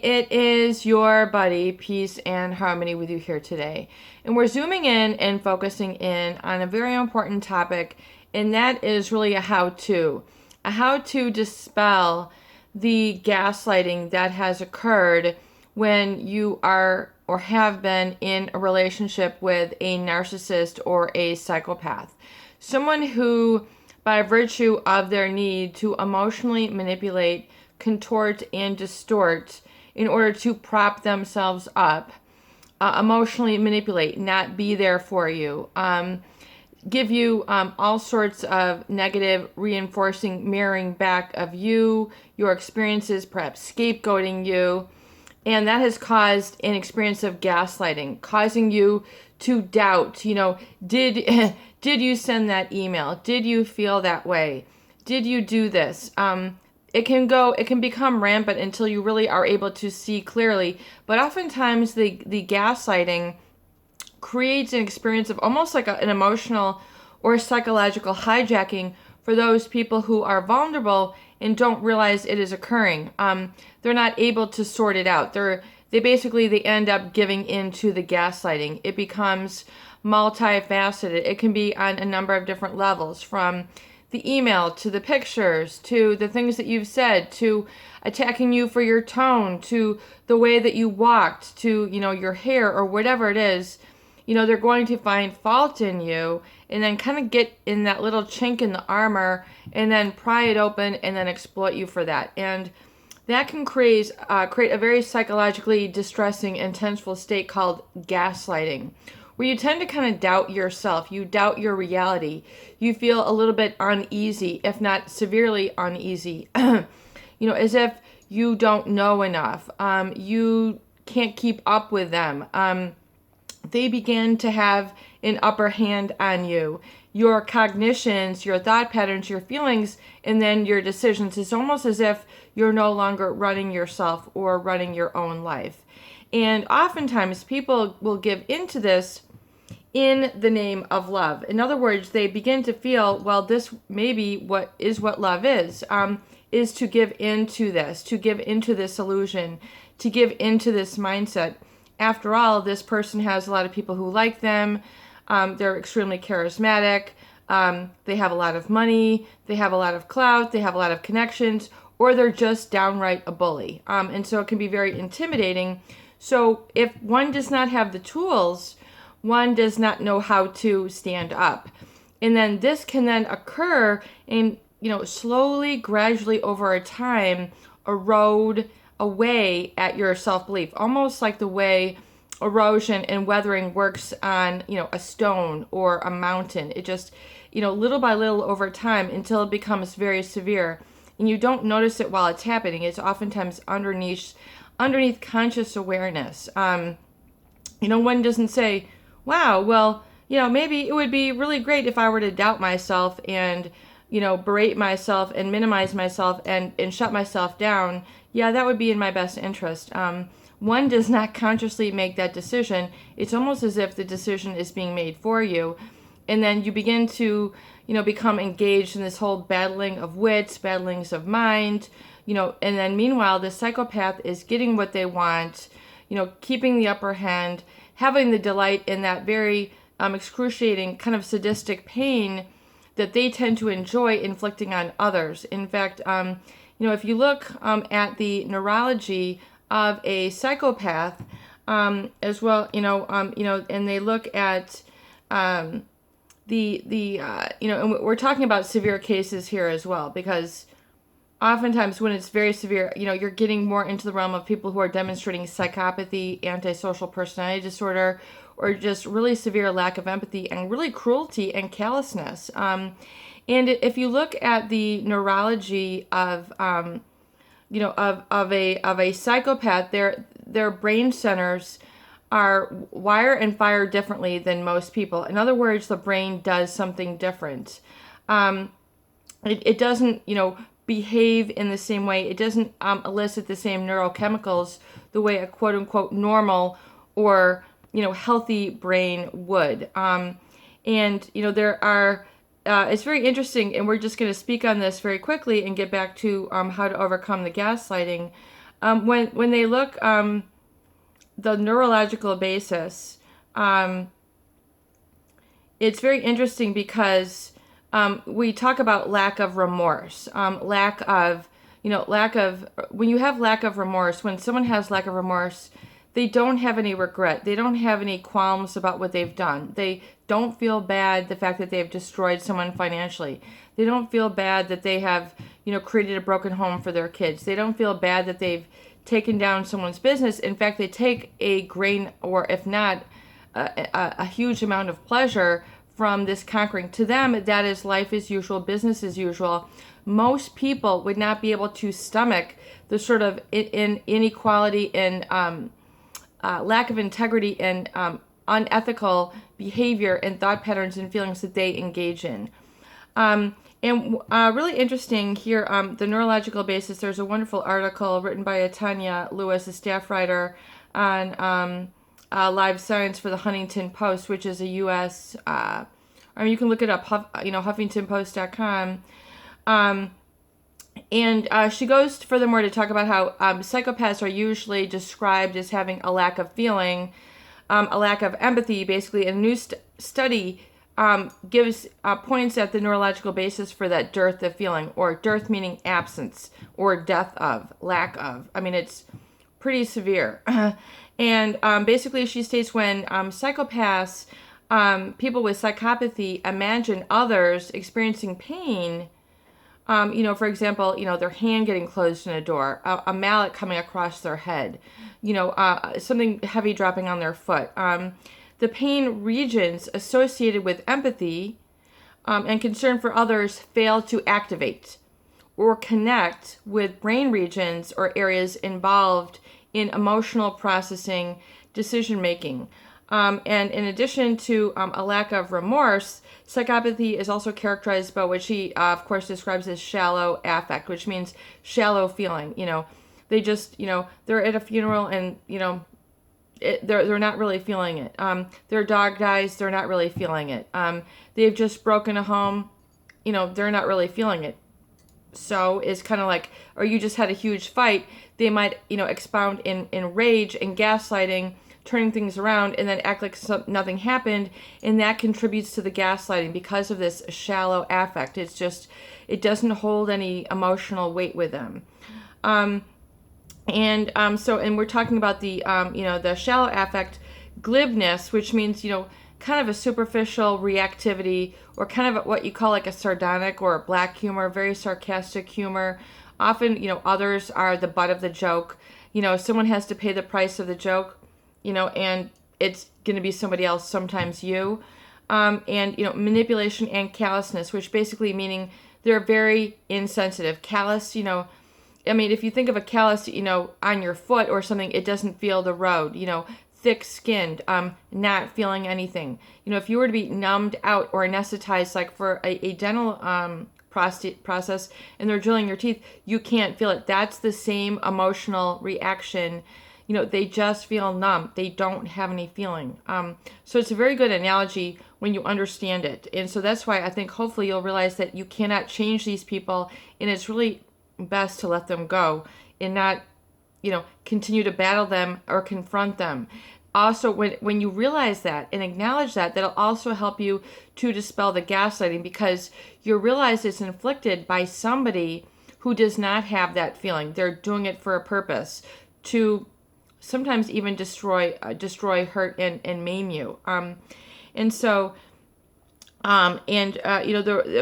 it is your buddy, Peace and Harmony, with you here today. And we're zooming in and focusing in on a very important topic, and that is really a how-to. A how-to dispel the gaslighting that has occurred when you are or have been in a relationship with a narcissist or a psychopath. Someone who, by virtue of their need to emotionally manipulate, contort, and distort in order to prop themselves up, emotionally manipulate, not be there for you, give you all sorts of negative reinforcing mirroring back of you, your experiences, perhaps scapegoating you. And that has caused an experience of gaslighting, causing you to doubt, did did you send that email? Did you feel that way? Did you do this? It can become rampant until you really are able to see clearly. But oftentimes the gaslighting creates an experience of almost like an emotional or psychological hijacking for those people who are vulnerable and don't realize it is occurring. They're not able to sort it out. They end up giving in to the gaslighting. It becomes multifaceted. It can be on a number of different levels, from the email to the pictures to the things that you've said, to attacking you for your tone, to the way that you walked, to your hair or whatever it is. They're going to find fault in you and then kind of get in that little chink in the armor and then pry it open and then exploit you for that. And that can create a very psychologically distressing, intenseful state called gaslighting, where you tend to kind of doubt yourself. You doubt your reality. You feel a little bit uneasy, if not severely uneasy, as if you don't know enough. You can't keep up with them. They begin to have an upper hand on you. Your cognitions, your thought patterns, your feelings, and then your decisions. It's almost as if you're no longer running yourself or running your own life. And oftentimes people will give into this in the name of love. In other words, they begin to feel, well, this may be what love is to give into this, to give into this illusion, to give into this mindset. After all, this person has a lot of people who like them. They're extremely charismatic. They have a lot of money. They have a lot of clout. They have a lot of connections. Or they're just downright a bully. And so it can be very intimidating. So if one does not have the tools, one does not know how to stand up. And then this can then occur and, slowly, gradually over a time, erode away at your self-belief, almost like the way erosion and weathering works on, a stone or a mountain. It just, little by little over time until it becomes very severe. And you don't notice it while it's happening. It's oftentimes underneath conscious awareness. One doesn't say, wow, well, maybe it would be really great if I were to doubt myself and, berate myself and minimize myself and shut myself down. Yeah, that would be in my best interest. One does not consciously make that decision. It's almost as if the decision is being made for you. And then you begin to, become engaged in this whole battling of wits, battlings of mind, and then meanwhile, the psychopath is getting what they want, keeping the upper hand, having the delight in that very excruciating kind of sadistic pain that they tend to enjoy inflicting on others. In fact, if you look at the neurology of a psychopath, as well, and they look at and we're talking about severe cases here as well, because oftentimes when it's very severe, you're getting more into the realm of people who are demonstrating psychopathy, antisocial personality disorder, or just really severe lack of empathy and really cruelty and callousness. And if you look at the neurology of a psychopath, their brain centers are wire and fire differently than most people. In other words, the brain does something different. It doesn't, behave in the same way. It doesn't elicit the same neurochemicals the way a quote unquote normal or healthy brain would. There are. It's very interesting, and we're just going to speak on this very quickly and get back to how to overcome the gaslighting. When they look the neurological basis, it's very interesting because we talk about lack of remorse, when you have lack of remorse, when someone has lack of remorse, they don't have any regret. They don't have any qualms about what they've done. They don't feel bad the fact that they've destroyed someone financially. They don't feel bad that they have, created a broken home for their kids. They don't feel bad that they've taken down someone's business. In fact, they take a grain, or if not, a huge amount of pleasure from this conquering. To them, that is life as usual, business as usual. Most people would not be able to stomach the sort of inequality and lack of integrity and unethical behavior and thought patterns and feelings that they engage in. And really interesting here, the neurological basis, there's a wonderful article written by Tanya Lewis, a staff writer, on live science for the Huntington Post, which is a U.S., you can look it up, HuffingtonPost.com. And she goes furthermore to talk about how psychopaths are usually described as having a lack of feeling, a lack of empathy, basically. And a new study gives points at the neurological basis for that dearth of feeling, or dearth meaning absence, or death of, lack of. It's pretty severe. And basically she states when psychopaths, people with psychopathy, imagine others experiencing pain, for example, their hand getting closed in a door, a mallet coming across their head, something heavy dropping on their foot. The pain regions associated with empathy and concern for others fail to activate or connect with brain regions or areas involved in emotional processing, decision making. And in addition to a lack of remorse, psychopathy is also characterized by what she, of course, describes as shallow affect, which means shallow feeling. They just, they're at a funeral and, they're not really feeling it. Their dog dies, they're not really feeling it. They've just broken a home, they're not really feeling it. So it's kind of like, or you just had a huge fight, they might, expound in rage and gaslighting, turning things around, and then act like nothing happened, and that contributes to the gaslighting because of this shallow affect. It's just, it doesn't hold any emotional weight with them. And we're talking about the, the shallow affect glibness, which means, kind of a superficial reactivity, or kind of what you call like a sardonic or a black humor, very sarcastic humor. Often, others are the butt of the joke. Someone has to pay the price of the joke, and it's going to be somebody else, sometimes you. And manipulation and callousness, which basically meaning they're very insensitive. Callous, if you think of a callus, on your foot or something, it doesn't feel the road, thick-skinned, not feeling anything. If you were to be numbed out or anesthetized, like for a dental process, and they're drilling your teeth, you can't feel it. That's the same emotional reaction. They just feel numb. They don't have any feeling. So it's a very good analogy when you understand it. And so that's why I think hopefully you'll realize that you cannot change these people, and it's really best to let them go and not, continue to battle them or confront them. Also, when you realize that and acknowledge that, that'll also help you to dispel the gaslighting, because you realize it's inflicted by somebody who does not have that feeling. They're doing it for a purpose, to sometimes even destroy, hurt, and maim you.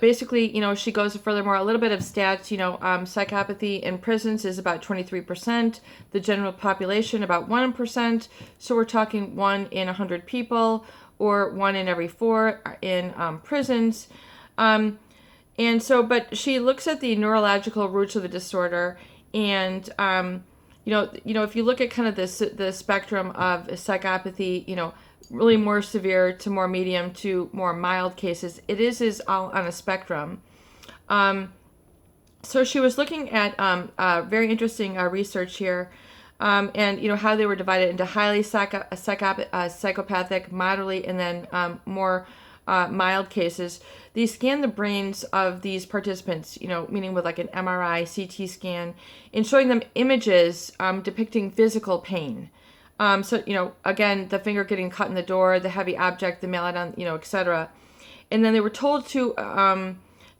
Basically, she goes furthermore, a little bit of stats, psychopathy in prisons is about 23%, the general population about 1%, so we're talking 1 in 100 people, or 1 in every 4 in prisons. But she looks at the neurological roots of the disorder, and, if you look at kind of the spectrum of psychopathy, really more severe to more medium to more mild cases, it is all on a spectrum. So she was looking at very interesting research here, and how they were divided into highly psychopathic, moderately, and then more mild cases, they scan the brains of these participants, meaning with like an MRI, CT scan, and showing them images depicting physical pain. So, again, the finger getting cut in the door, the heavy object, the mallet on, etc. And then they were told to,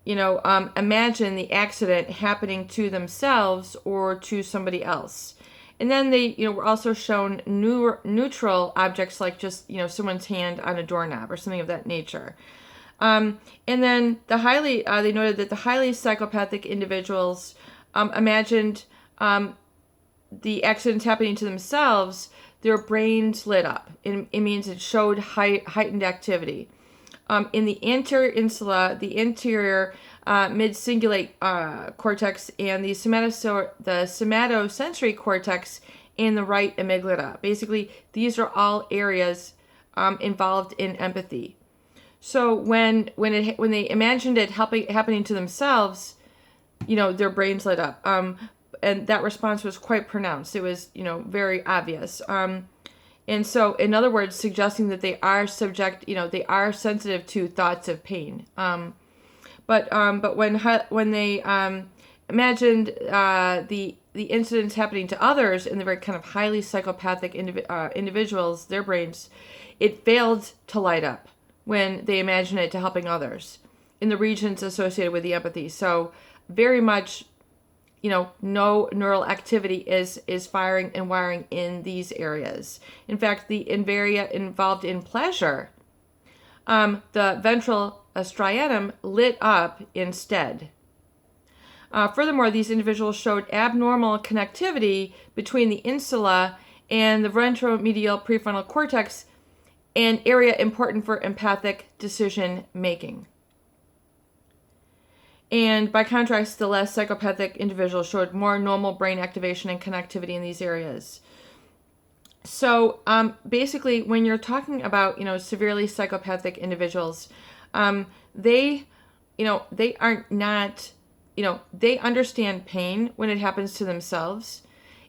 imagine the accident happening to themselves or to somebody else. And then they, were also shown neutral objects like just, someone's hand on a doorknob or something of that nature. And then they noted that the highly psychopathic individuals imagined the accidents happening to themselves, their brains lit up. It means it showed heightened activity. In the anterior insula, the anterior mid-cingulate cortex, and the somatosensory cortex, and the right amygdala. Basically, these are all areas involved in empathy. So when they imagined it happening to themselves, their brains lit up. And that response was quite pronounced. It was, very obvious. And so, in other words, suggesting that they are they are sensitive to thoughts of pain. But when they imagined the incidents happening to others in the very kind of highly psychopathic individuals, their brains, it failed to light up when they imagine it to helping others in the regions associated with the empathy. So very much, no neural activity is firing and wiring in these areas. In fact, the area involved in pleasure, the ventral striatum lit up instead. Furthermore, these individuals showed abnormal connectivity between the insula and the ventromedial prefrontal cortex, an area important for empathic decision making. And by contrast, the less psychopathic individuals showed more normal brain activation and connectivity in these areas. So basically, when you're talking about, severely psychopathic individuals, they are not, they understand pain when it happens to themselves,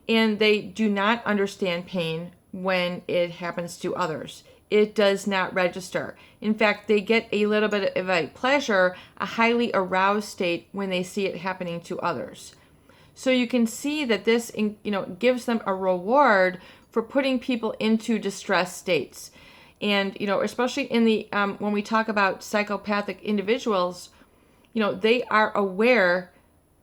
and they do not understand pain when it happens to others. It does not register. In fact, they get a little bit of a pleasure, a highly aroused state when they see it happening to others. So you can see that this, gives them a reward for putting people into distressed states. And, especially in the, when we talk about psychopathic individuals, they are aware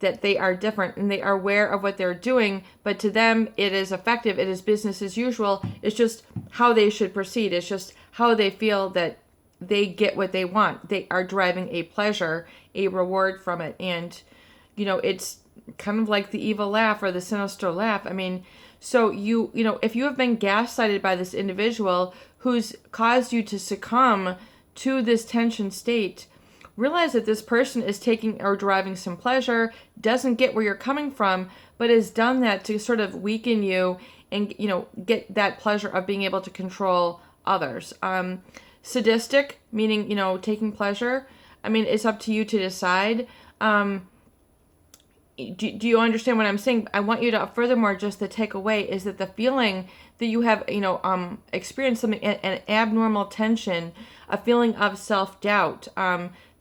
that they are different and they are aware of what they're doing, but to them it is effective, it is business as usual. It's just how they should proceed. It's just how they feel that they get what they want. They are deriving a pleasure, a reward from it. And, it's kind of like the evil laugh or the sinister laugh. I mean, so if you have been gaslighted by this individual who's caused you to succumb to this tension state, realize that this person is taking or deriving some pleasure, doesn't get where you're coming from, but has done that to sort of weaken you and, get that pleasure of being able to control others. Sadistic, meaning, taking pleasure. I mean, it's up to you to decide. Do you understand what I'm saying? I want you to, furthermore, just the takeaway is that the feeling that you have, experienced something, an abnormal tension, a feeling of self-doubt,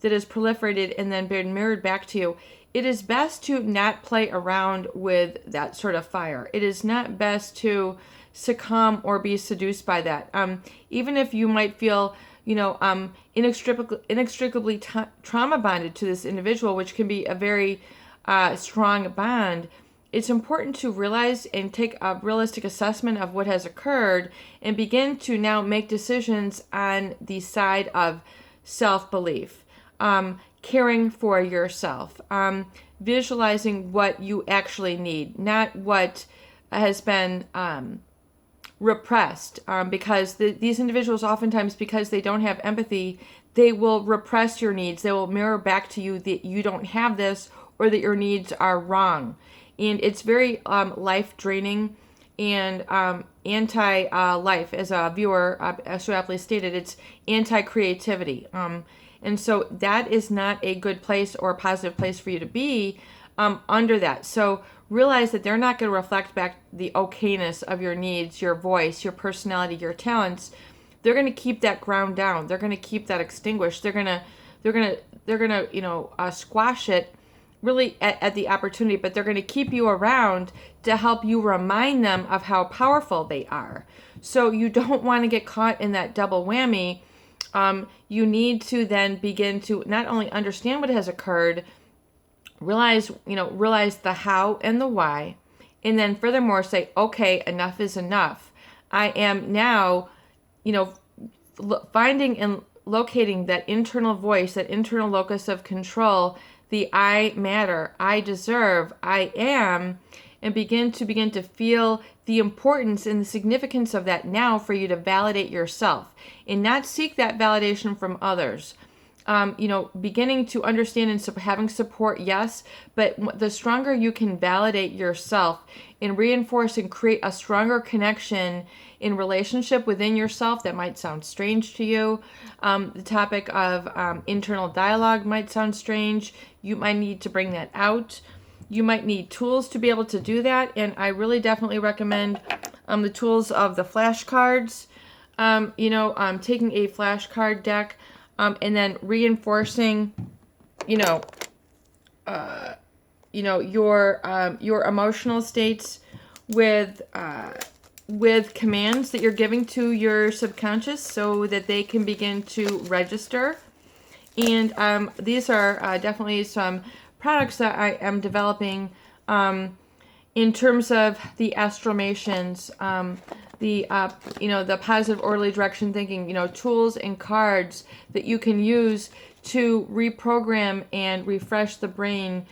that has proliferated and then been mirrored back to you, it is best to not play around with that sort of fire. It is not best to succumb or be seduced by that. Even if you might feel, inextricably trauma bonded to this individual, which can be a very strong bond, it's important to realize and take a realistic assessment of what has occurred and begin to now make decisions on the side of self-belief. Caring for yourself, visualizing what you actually need, not what has been repressed, because these individuals oftentimes, because they don't have empathy, they will repress your needs. They will mirror back to you that you don't have this or that your needs are wrong. And it's very life draining and anti-life. As a viewer so aptly stated, it's anti-creativity. And so that is not a good place or a positive place for you to be under that. So realize that they're not going to reflect back the okayness of your needs, your voice, your personality, your talents. they're going to keep that ground down. They're going to keep that extinguished. They're going to squash it really at the opportunity, but they're going to keep you around to help you remind them of how powerful they are. So you don't want to get caught in that double whammy. You need to then begin to not only understand what has occurred, realize the how and the why, and then furthermore say, okay, enough is enough. I am now, finding and locating that internal voice, that internal locus of control, the I matter, I deserve, I am, and begin to feel the importance and the significance of that now for you to validate yourself and not seek that validation from others. Beginning to understand and having support, yes, but the stronger you can validate yourself and reinforce and create a stronger connection in relationship within yourself. That might sound strange to you. The topic of internal dialogue might sound strange. You might need to bring that out. You might need tools to be able to do that, and I really definitely recommend the tools of the flashcards. Taking a flashcard deck. And then reinforcing, your emotional states with commands that you're giving to your subconscious so that they can begin to register. And these are definitely some products that I am developing in terms of the astramations, the positive orderly direction thinking, tools and cards that you can use to reprogram and refresh the brain,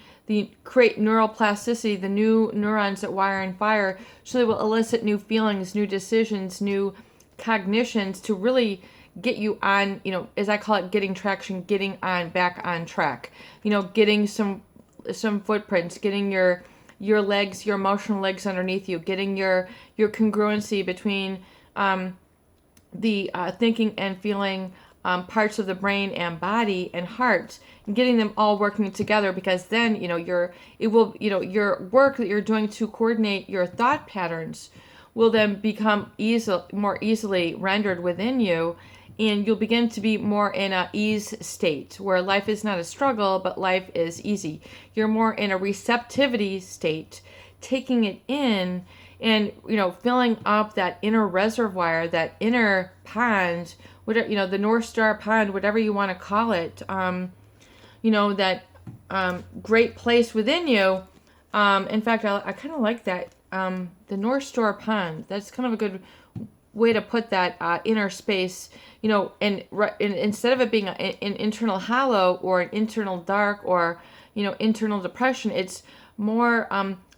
create neuroplasticity, the new neurons that wire and fire, so they will elicit new feelings, new decisions, new cognitions to really get you on, as I call it, getting traction, getting back on track, getting some footprints, getting your legs, your emotional legs underneath you, getting your congruency between the thinking and feeling parts of the brain and body and heart, and getting them all working together, because then your work that you're doing to coordinate your thought patterns will then become more easily rendered within you, and you'll begin to be more in a ease state where life is not a struggle, but life is easy. You're more in a receptivity state, taking it in and, filling up that inner reservoir, that inner pond, whatever, the North Star pond, whatever you want to call it, that great place within you. In fact, I kind of like that, the North Star pond. That's kind of a good way to put that inner space, and instead of it being an internal hollow or an internal dark or, internal depression, it's more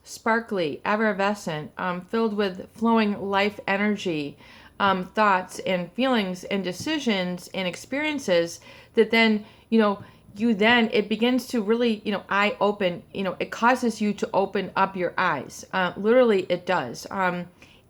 sparkly, effervescent, filled with flowing life energy, thoughts and feelings and decisions and experiences that then, it begins to really, eye open, it causes you to open up your eyes. Literally it does.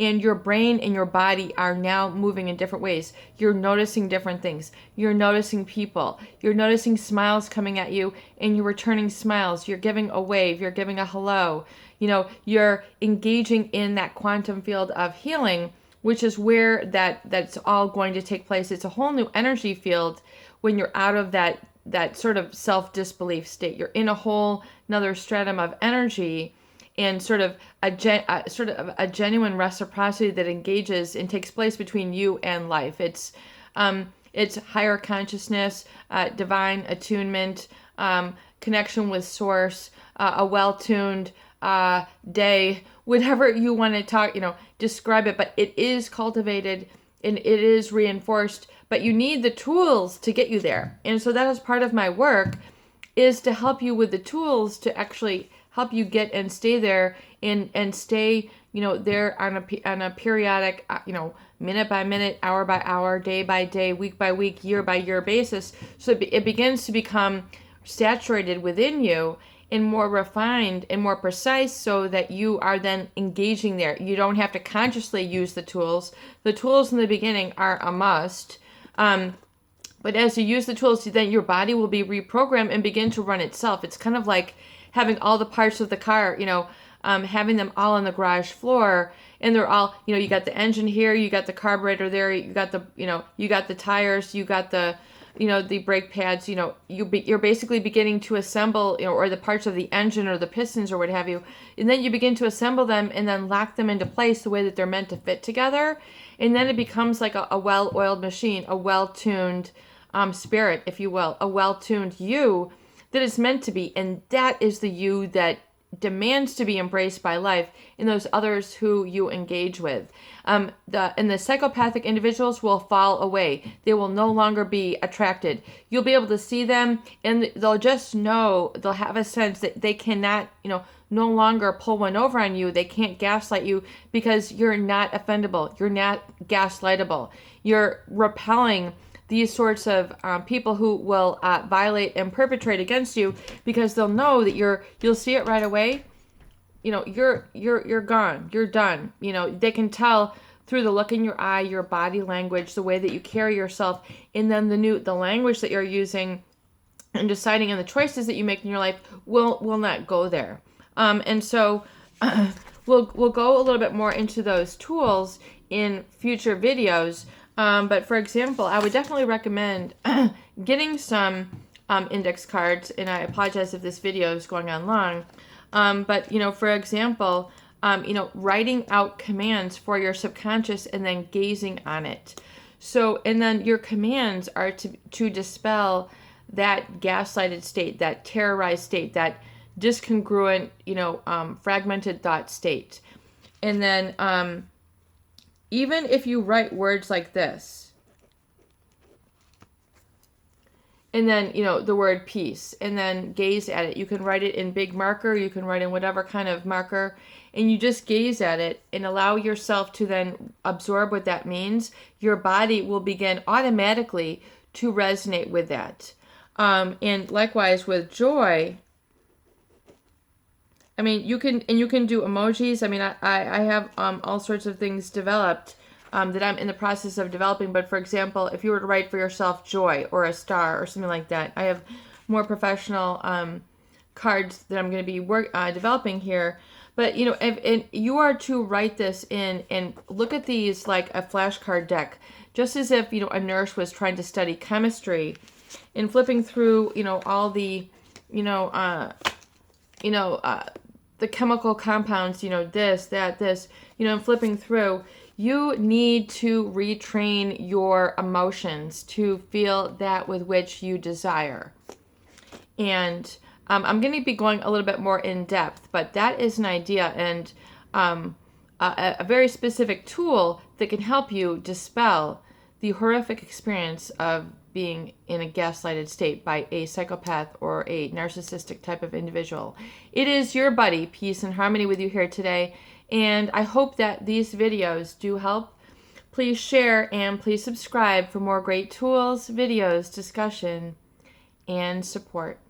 And your brain and your body are now moving in different ways. You're noticing different things. You're noticing people. You're noticing smiles coming at you, and you're returning smiles. You're giving a wave. You're giving a hello. You're engaging in that quantum field of healing, which is where that's all going to take place. It's a whole new energy field when you're out of that sort of self-disbelief state. You're in a whole another stratum of energy, and sort of a genuine reciprocity that engages and takes place between you and life. It's higher consciousness, divine attunement, connection with source, a well-tuned day, whatever you want to talk, describe it. But it is cultivated and it is reinforced. But you need the tools to get you there. And so that is part of my work, is to help you with the tools to actually help you get and stay there and stay, there on a periodic, minute by minute, hour by hour, day by day, week by week, year by year basis. So it begins to become saturated within you and more refined and more precise, so that you are then engaging there. You don't have to consciously use the tools. The tools in the beginning are a must. But as you use the tools, then your body will be reprogrammed and begin to run itself. It's kind of like having all the parts of the car, having them all on the garage floor, and they're all, you got the engine here, you got the carburetor there, you got the, you got the tires, you got the, the brake pads, you're basically beginning to assemble, or the parts of the engine or the pistons or what have you. And then you begin to assemble them and then lock them into place the way that they're meant to fit together. And then it becomes like a well-oiled machine, a well-tuned spirit, if you will, a well-tuned you that is meant to be. And that is the you that demands to be embraced by life and those others who you engage with. The psychopathic individuals will fall away. They will no longer be attracted. You'll be able to see them, and they'll just know, they'll have a sense that they cannot, no longer pull one over on you. They can't gaslight you because you're not offendable. You're not gaslightable. You're repelling these sorts of people who will violate and perpetrate against you, because they'll know that you'll see it right away. You're gone. You're done. They can tell through the look in your eye, your body language, the way that you carry yourself, and then the language that you're using and deciding, and the choices that you make in your life will not go there. And so we'll go a little bit more into those tools in future videos. But for example, I would definitely recommend getting some index cards, and I apologize if this video is going on long. But, for example, writing out commands for your subconscious and then gazing on it. So, and then your commands are to dispel that gaslighted state, that terrorized state, that discongruent, fragmented thought state. And then, even if you write words like this, and then, the word peace, and then gaze at it. You can write it in big marker, you can write in whatever kind of marker, and you just gaze at it and allow yourself to then absorb what that means. Your body will begin automatically to resonate with that. And likewise with joy, I mean, you can do emojis. I mean, I have all sorts of things developed that I'm in the process of developing. But for example, if you were to write for yourself joy or a star or something like that, I have more professional cards that I'm going to be developing here. But, if you are to write this in and look at these like a flashcard deck, just as if, a nurse was trying to study chemistry and flipping through, all the, the chemical compounds, this, that, this, and flipping through, you need to retrain your emotions to feel that with which you desire. And I'm going to be going a little bit more in depth, but that is an idea and a very specific tool that can help you dispel the horrific experience of being in a gaslighted state by a psychopath or a narcissistic type of individual. It is your buddy, Peace and Harmony, with you here today, and I hope that these videos do help. Please share and please subscribe for more great tools, videos, discussion, and support.